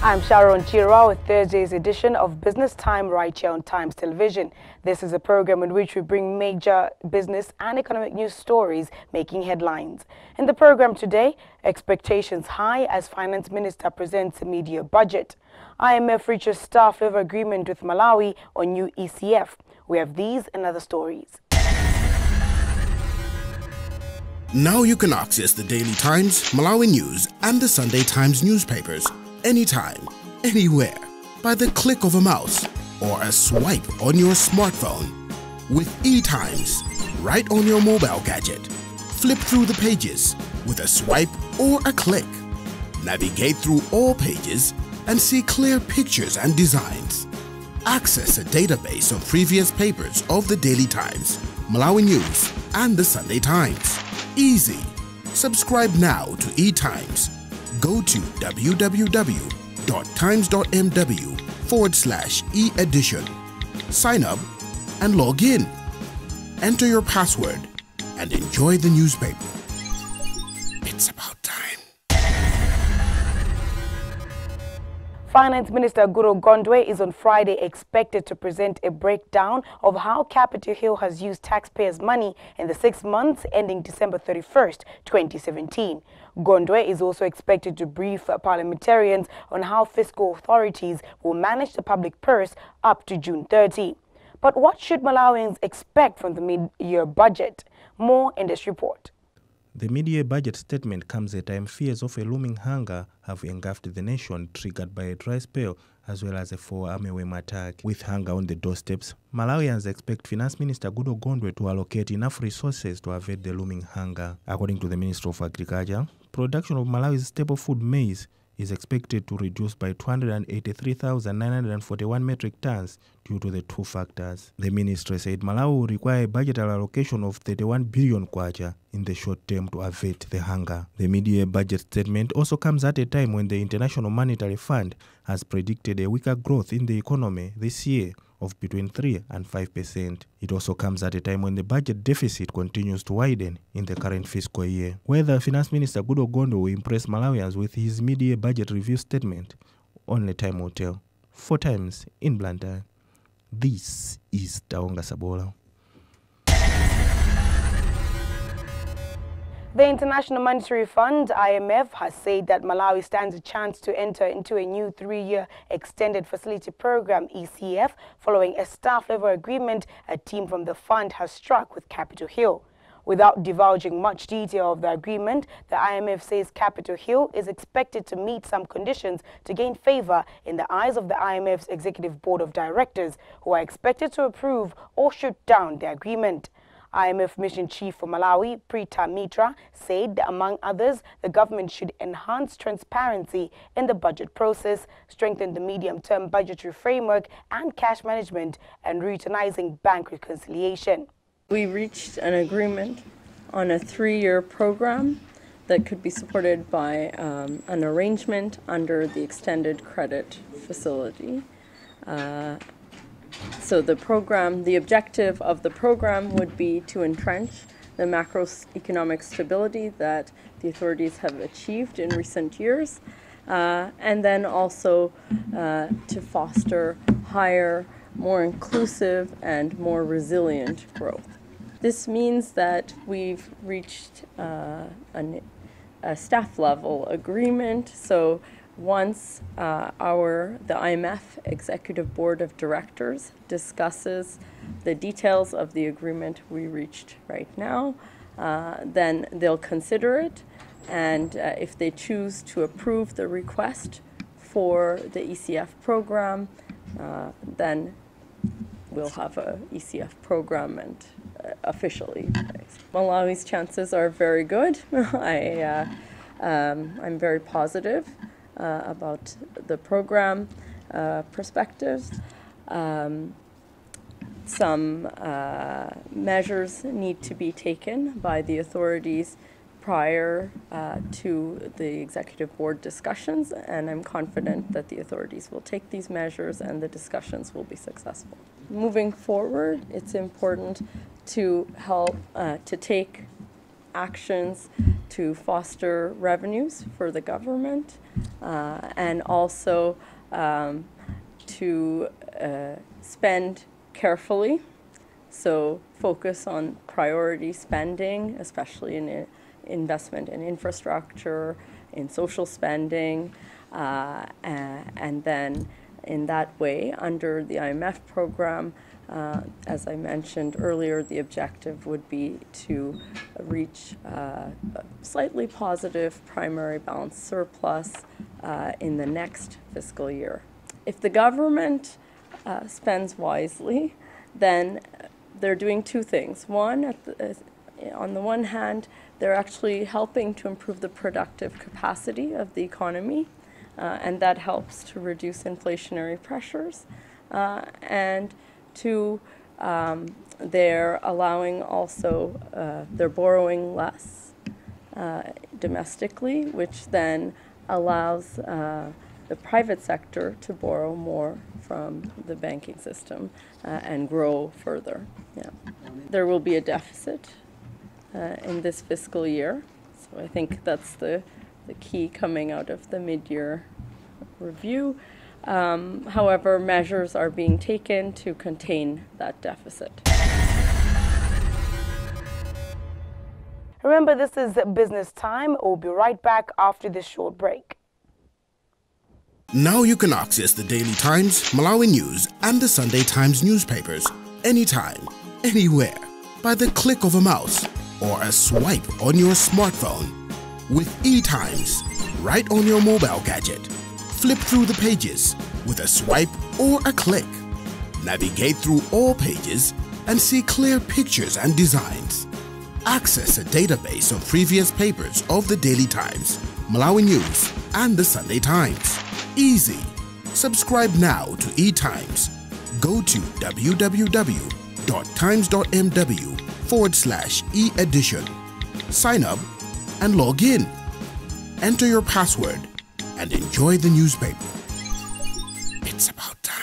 I'm Sharon Chira with Thursday's edition of Business Time right here on Times Television. This is a program in which we bring major business and economic news stories making headlines. In the program today, expectations high as Finance Minister presents a mid-year budget. IMF reaches staff level agreement with Malawi on new ECF. We have these and other stories. Now you can access the Daily Times, Malawi News and the Sunday Times newspapers anytime, anywhere, by the click of a mouse or a swipe on your smartphone. With eTimes, right on your mobile gadget. Flip through the pages with a swipe or a click. Navigate through all pages and see clear pictures and designs. Access a database of previous papers of the Daily Times, Malawi News and the Sunday Times. Easy. Subscribe now to eTimes. Go to www.times.mw/e-edition. Sign up and log in. Enter your password and enjoy the newspaper. It's about time. Finance Minister Goodall Gondwe is on Friday expected to present a breakdown of how Capitol Hill has used taxpayers' money in the 6 months ending December 31st, 2017. Gondwe is also expected to brief parliamentarians on how fiscal authorities will manage the public purse up to June 30. But what should Malawians expect from the mid-year budget? More in this report. The mid-year budget statement comes at a time fears of a looming hunger have engulfed the nation, triggered by a dry spell as well as a four-army attack. With hunger on the doorsteps, Malawians expect Finance Minister Goodall Gondwe to allocate enough resources to avert the looming hunger. According to the Minister of Agriculture, production of Malawi's staple food maize is expected to reduce by 283,941 metric tons due to the two factors. The ministry said Malawi will require a budgetary allocation of 31 billion kwacha in the short term to avert the hunger. The mid-year budget statement also comes at a time when the International Monetary Fund has predicted a weaker growth in the economy this year of between 3 and 5%. It also comes at a time when the budget deficit continues to widen in the current fiscal year. Whether Finance Minister Goodall Gondwe will impress Malawians with his mid-year budget review statement, only time will tell. 4 times in Blantyre. This is Taonga Sabola. The International Monetary Fund, IMF, has said that Malawi stands a chance to enter into a new 3-year Extended Facility Program, ECF, following a staff-level agreement a team from the fund has struck with Capitol Hill. Without divulging much detail of the agreement, the IMF says Capitol Hill is expected to meet some conditions to gain favor in the eyes of the IMF's Executive Board of Directors, who are expected to approve or shoot down the agreement. IMF Mission Chief for Malawi, Preeta Mitra, said that, among others, the government should enhance transparency in the budget process, strengthen the medium-term budgetary framework and cash management, and routinizing bank reconciliation. We reached an agreement on a 3-year program that could be supported by an arrangement under the Extended Credit Facility. So the objective of the program would be to entrench the macroeconomic stability that the authorities have achieved in recent years, and then also to foster higher, more inclusive and more resilient growth. This means that we've reached a staff level agreement. So once the IMF Executive Board of Directors discusses the details of the agreement we reached right now, then they'll consider it, and if they choose to approve the request for the ECF program, then we'll have a ECF program and officially. Malawi's chances are very good. I'm very positive about the program perspectives. Some measures need to be taken by the authorities prior to the executive board discussions, and I'm confident that the authorities will take these measures and the discussions will be successful. Moving forward, it's important to help to take actions to foster revenues for the government, and also to spend carefully, so focus on priority spending, especially in investment in infrastructure, in social spending, and then in that way, under the IMF program, as I mentioned earlier, the objective would be to reach a slightly positive primary balance surplus in the next fiscal year. If the government spends wisely, then they're doing two things. One, on the one hand, they're actually helping to improve the productive capacity of the economy, and that helps to reduce inflationary pressures. And two, they're allowing also, they're borrowing less domestically, which then allows the private sector to borrow more from the banking system and grow further. Yeah. There will be a deficit in this fiscal year, so I think that's the key coming out of the mid-year review. However, measures are being taken to contain that deficit. Remember, this is Business Time. We'll be right back after this short break. Now you can access the Daily Times, Malawi News, and the Sunday Times newspapers anytime, anywhere, by the click of a mouse or a swipe on your smartphone. With eTimes, right on your mobile gadget. Flip through the pages with a swipe or a click. Navigate through all pages and see clear pictures and designs. Access a database of previous papers of the Daily Times, Malawi News, and the Sunday Times. Easy. Subscribe now to eTimes. Go to www.times.mw/e-edition. Sign up and log in. Enter your password and enjoy the newspaper. It's about time.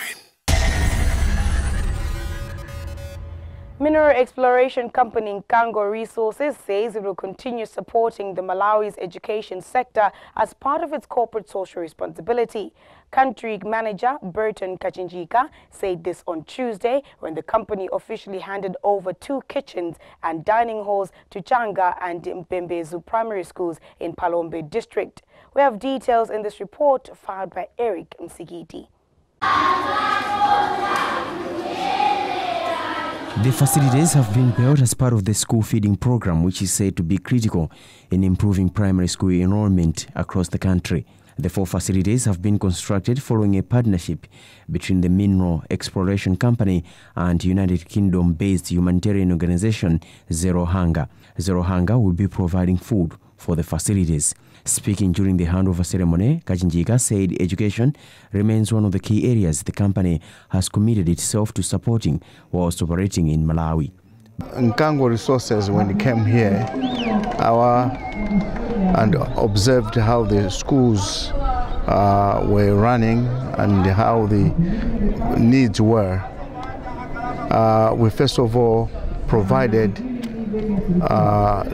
Mineral exploration company Congo Resources says it will continue supporting the Malawi's education sector as part of its corporate social responsibility. Country manager Burton Kachinjika said this on Tuesday when the company officially handed over 2 kitchens and dining halls to Changa and Mpembezu primary schools in Palombe district. We have details in this report filed by Eric Msigiti. The facilities have been built as part of the school feeding program, which is said to be critical in improving primary school enrollment across the country. The 4 facilities have been constructed following a partnership between the Mineral Exploration Company and United Kingdom-based humanitarian organization Zero Hunger. Zero Hunger will be providing food for the facilities. Speaking during the handover ceremony, Kachinjika said education remains one of the key areas the company has committed itself to supporting whilst operating in Malawi. In Congo Resources, when it came here, and observed how the schools were running and how the needs were, we first of all provided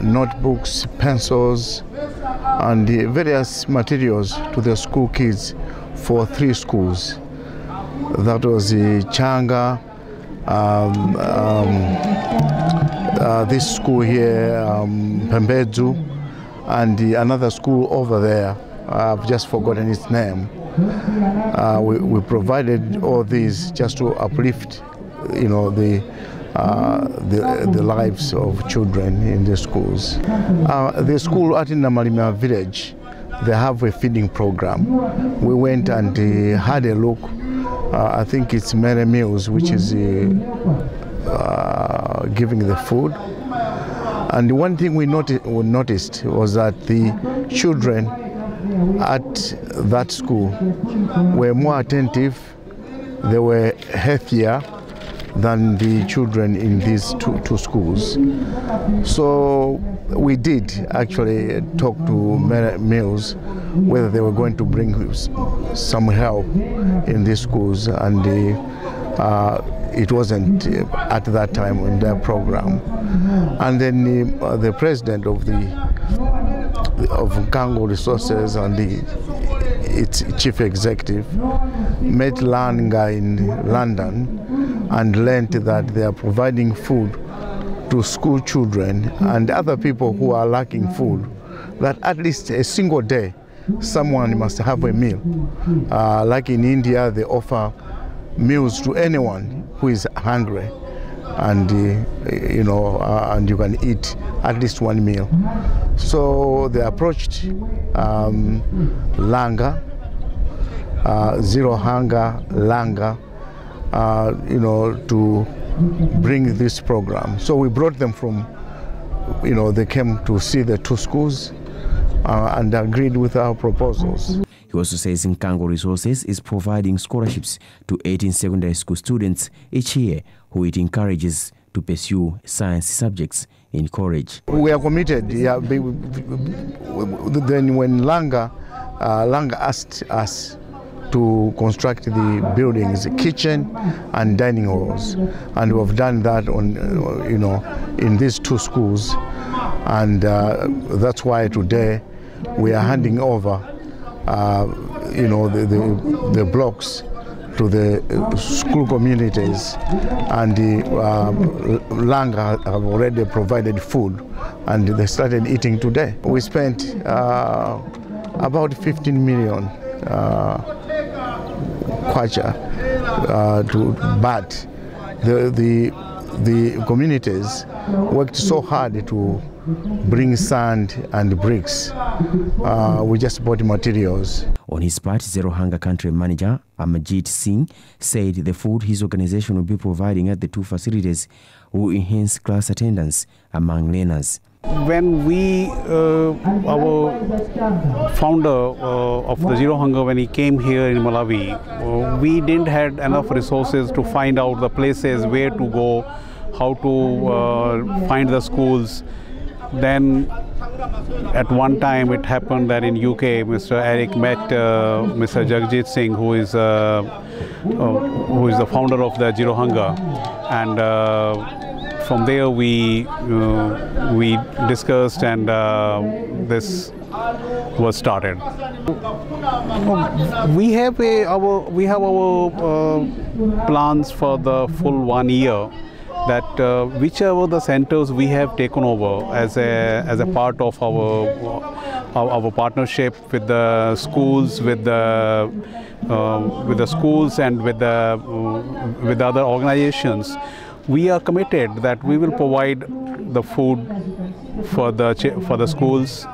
notebooks, pencils, and the various materials to the school kids for 3 schools. That was Changa, this school here, Pembezu, and another school over there. I've just forgotten its name. We provided all these just to uplift, you know, the lives of children in the schools. The school at Namalima village, they have a feeding program. We went and had a look. I think it's Mary Mills, which is giving the food. And one thing we noticed was that the children at that school were more attentive, they were healthier than the children in these two schools. So we did actually talk to Mills whether they were going to bring some help in these schools, and it wasn't at that time in their program. And then the president of Congo Resources and the its chief executive, met Langa in London and learned that they are providing food to school children and other people who are lacking food, that at least a single day someone must have a meal. Like in India, they offer meals to anyone who is hungry, and and you can eat at least one meal. So they approached Langa, Zero Hunger Langa, to bring this program. So we brought them from, they came to see the two schools and agreed with our proposals. He also says Congo Resources is providing scholarships to 18 secondary school students each year, who it encourages to pursue science subjects in college. We are committed. Yeah, then when Langa asked us to construct the buildings, kitchen and dining halls, and we have done that on, in these two schools, and that's why today we are handing over, the blocks to the school communities, and Langa have already provided food, and they started eating today. We spent about 15 million kwacha, but the communities worked so hard to bring sand and bricks. We just bought materials. On his part, Zero Hunger Country Manager Amajit Singh said the food his organization will be providing at the two facilities will enhance class attendance among learners. When our founder of the Zero Hunger, when he came here in Malawi, we didn't have enough resources to find out the places where to go, how to find the schools. Then at one time it happened that in UK, Mr. Eric met Mr. Jagjit Singh, who is the founder of the Zero Hunger, and from there we discussed, and this was started. We have our plans for the full 1 year, that whichever the centers we have taken over as a part of our partnership with the schools, with the schools and with other organizations, we are committed that we will provide the food for the schools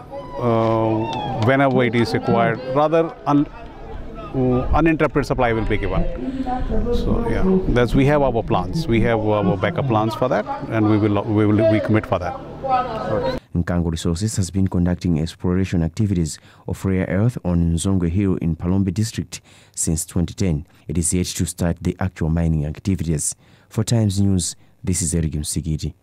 whenever it is required. Rather, uninterrupted supply will be given. So yeah, we have our plans. We have our backup plans for that, and we commit for that. Congo Resources has been conducting exploration activities of rare earth on Nzongwe Hill in Palombe district since 2010. It is yet to start the actual mining activities. For Times News, this is Eric Msigiti.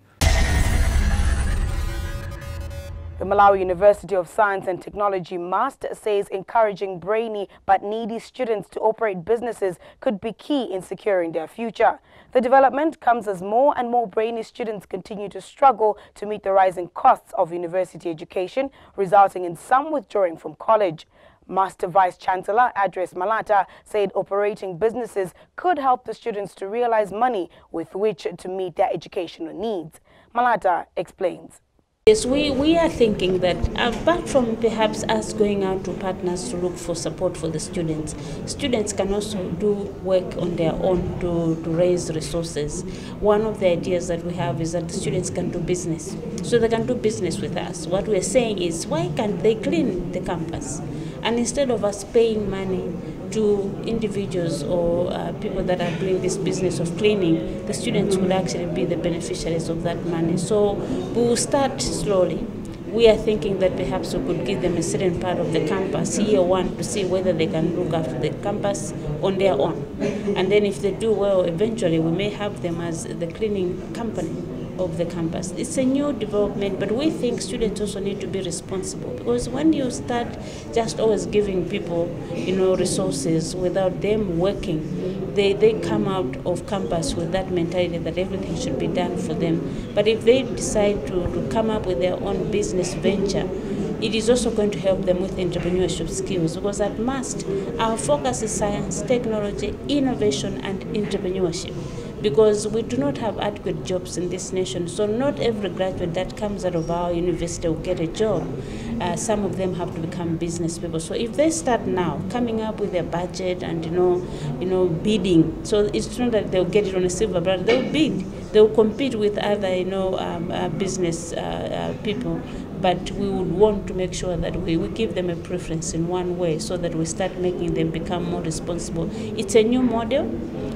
The Malawi University of Science and Technology MUST says encouraging brainy but needy students to operate businesses could be key in securing their future. The development comes as more and more brainy students continue to struggle to meet the rising costs of university education, resulting in some withdrawing from college. MUST Vice Chancellor Adres Malata said operating businesses could help the students to realize money with which to meet their educational needs. Malata explains. Yes, we are thinking that apart from perhaps us going out to partners to look for support for the students can also do work on their own to raise resources. One of the ideas that we have is that the students can do business. So they can do business with us. What we're saying is, why can't they clean the campus? And instead of us paying money to individuals or people that are doing this business of cleaning, the students would actually be the beneficiaries of that money. So we will start slowly. We are thinking that perhaps we could give them a certain part of the campus, year one, to see whether they can look after the campus on their own. And then if they do well, eventually we may have them as the cleaning company of the campus. It's a new development, but we think students also need to be responsible, because when you start just always giving people, resources without them working, they come out of campus with that mentality that everything should be done for them. But if they decide to come up with their own business venture, it is also going to help them with entrepreneurship skills, because at MUST, our focus is science, technology, innovation, and entrepreneurship, because we do not have adequate jobs in this nation. So not every graduate that comes out of our university will get a job. Some of them have to become business people. So if they start now coming up with their budget and bidding, so it's not that they'll get it on a silver platter. They'll bid, they'll compete with other business people. But we would want to make sure that we give them a preference in one way, so that we start making them become more responsible. It's a new model,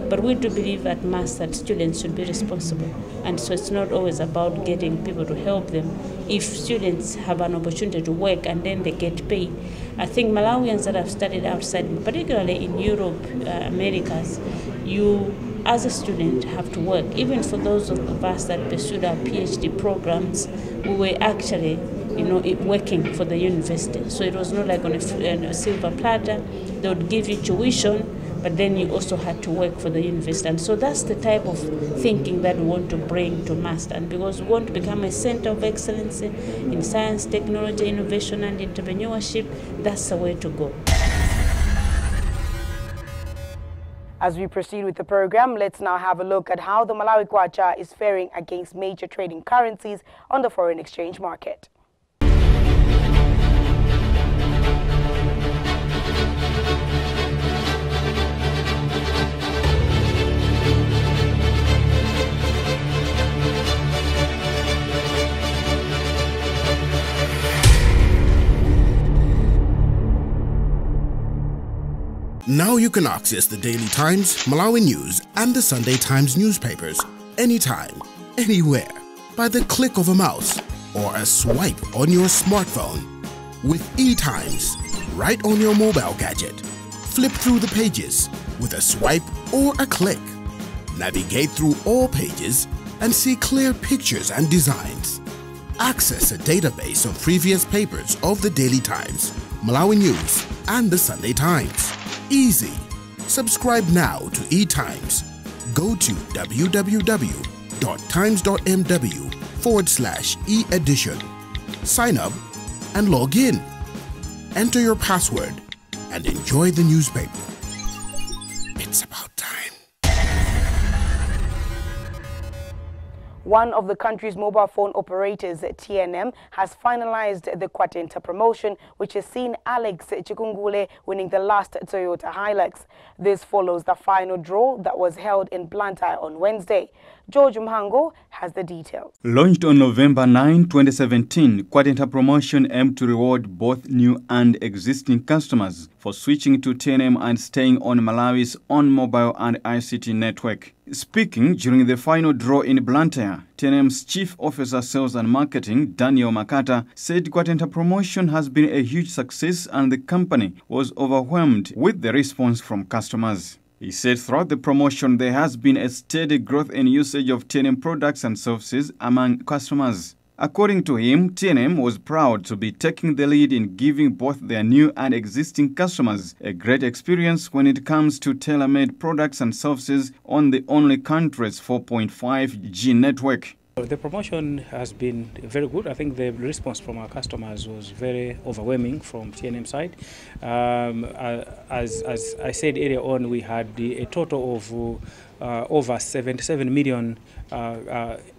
but we do believe at MUST that students should be responsible. And so it's not always about getting people to help them. If students have an opportunity to work and then they get paid, I think Malawians that have studied outside, particularly in Europe, Americas, you as a student have to work. Even for those of us that pursued our PhD programs, we were actually working for the university. So it was not like on a silver platter. They would give you tuition, but then you also had to work for the university. And so that's the type of thinking that we want to bring to MUST. And because we want to become a center of excellence in science, technology, innovation, and entrepreneurship, that's the way to go. As we proceed with the program, let's now have a look at how the Malawi kwacha is faring against major trading currencies on the foreign exchange market. Now you can access the Daily Times, Malawi News, and the Sunday Times newspapers anytime, anywhere, by the click of a mouse or a swipe on your smartphone. With eTimes, right on your mobile gadget. Flip through the pages with a swipe or a click. Navigate through all pages and see clear pictures and designs. Access a database of previous papers of the Daily Times, Malawi News, and the Sunday Times. Easy. Subscribe now to eTimes. Go to www.times.mw/e-edition. Sign up and log in. Enter your password and enjoy the newspaper. It's about time. One of the country's mobile phone operators, TNM, has finalized the Kwatenta promotion, which has seen Alex Chikungule winning the last Toyota Hilux. This follows the final draw that was held in Blantyre on Wednesday. George Mhango has the details. Launched on November 9, 2017, Kwatenta promotion aimed to reward both new and existing customers for switching to TNM and staying on Malawi's own mobile and ICT network. Speaking during the final draw in Blantyre, TNM's Chief Officer Sales and Marketing, Daniel Makata, said Kwatenta promotion has been a huge success and the company was overwhelmed with the response from customers. He said throughout the promotion there has been a steady growth in usage of TNM products and services among customers. According to him, TNM was proud to be taking the lead in giving both their new and existing customers a great experience when it comes to tailor-made products and services on the only country's 4.5G network. The promotion has been very good. I think the response from our customers was very overwhelming from TNM side. As I said earlier on, we had a total of over 77 million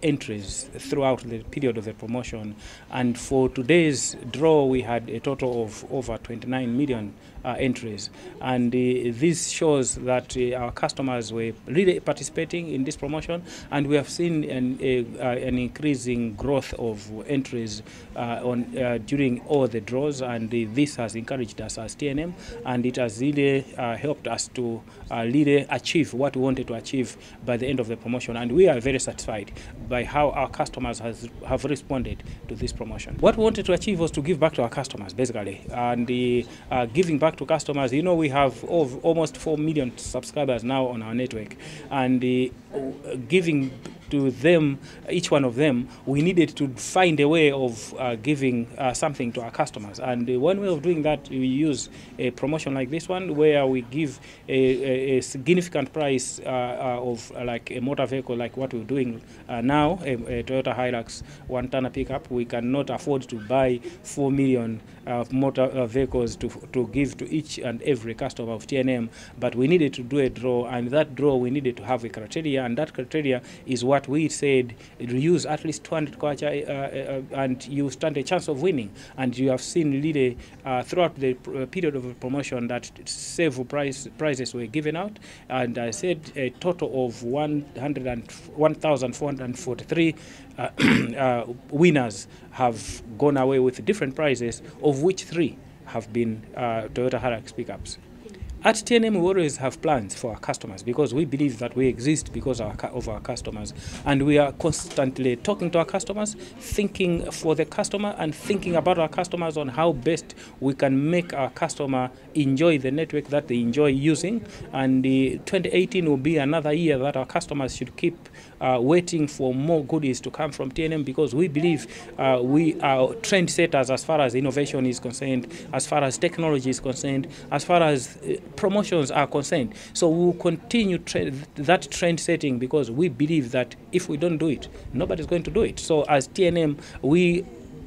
entries throughout the period of the promotion. And for today's draw, we had a total of over 29 million entries. And this shows that our customers were really participating in this promotion. And we have seen an increasing growth of entries during all the draws. And this has encouraged us as TNM. And it has really helped us to really achieve what we wanted to achieve by the end of the promotion. And we are very satisfied by how our customers have responded to this promotion. What we wanted to achieve was to give back to our customers, basically. And giving back to customers, you know, we have almost 4 million subscribers now on our network. And giving to them, each one of them, we needed to find a way of giving something to our customers. And one way of doing that, we use a promotion like this one, where we give a significant price of like a motor vehicle, like what we're doing now, a Toyota Hilux 1-tonner pickup. We cannot afford to buy 4 million motor vehicles to give to each and every customer of TNM, but we needed to do a draw, and that draw we needed to have a criteria, and that criteria is what we said: use at least 200 kwacha and you stand a chance of winning. And you have seen really throughout the period of the promotion that several prizes were given out, and I said a total of 1,443 winners have gone away with different prizes, of which 3 have been Toyota Hilux pickups. At TNM, we always have plans for our customers, because we believe that we exist because of our customers. And we are constantly talking to our customers, thinking for the customer, and thinking about our customers on how best we can make our customer enjoy the network that they enjoy using. And 2018 will be another year that our customers should keep waiting for more goodies to come from TNM, because we believe we are trendsetters as far as innovation is concerned, as far as technology is concerned, as far as promotions are concerned. So we will continue that trend setting, because we believe that if we don't do it, nobody's going to do it. So as TNM, we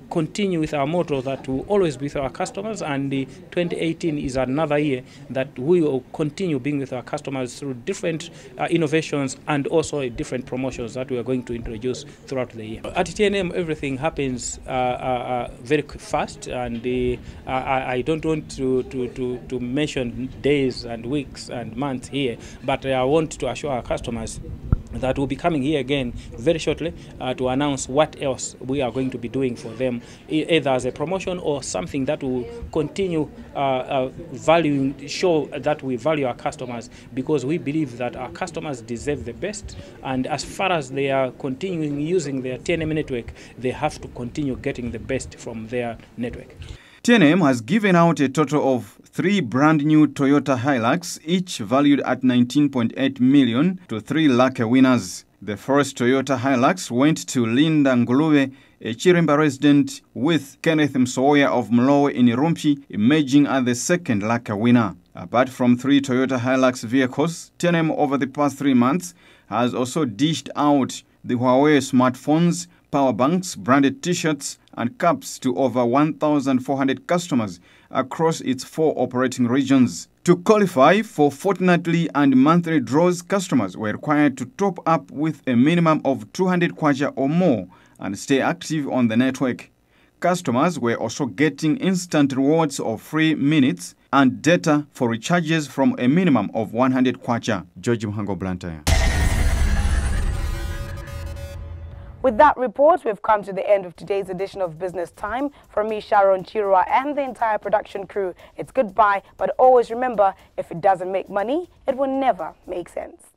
continue with our motto that we will always be with our customers, and 2018 is another year that we will continue being with our customers through different innovations and also different promotions that we are going to introduce throughout the year. At TNM, everything happens very fast, and I don't want to mention days and weeks and months here, but I want to assure our customers that will be coming here again very shortly to announce what else we are going to be doing for them, either as a promotion or something that will continue valuing, show that we value our customers, because we believe that our customers deserve the best, and as far as they are continuing using their TNM network, they have to continue getting the best from their network. TNM has given out a total of 3 brand new Toyota Hilux, each valued at 19.8 million, to 3 lucky winners. The first Toyota Hilux went to Linda Ngulube, a Chirimba resident, with Kenneth Msoya of Malawi in Irumpi emerging as the second lucky winner. Apart from 3 Toyota Hilux vehicles, TNM over the past 3 months has also dished out the Huawei smartphones, power banks, branded t-shirts and caps to over 1,400 customers across its 4 operating regions. To qualify for fortnightly and monthly draws, customers were required to top up with a minimum of 200 kwacha or more and stay active on the network. Customers were also getting instant rewards of free minutes and data for recharges from a minimum of 100 kwacha. George Mhango Blantyre. With that report, we've come to the end of today's edition of Business Time. From me, Sharon Chirwa, and the entire production crew, it's goodbye, but always remember, if it doesn't make money, it will never make sense.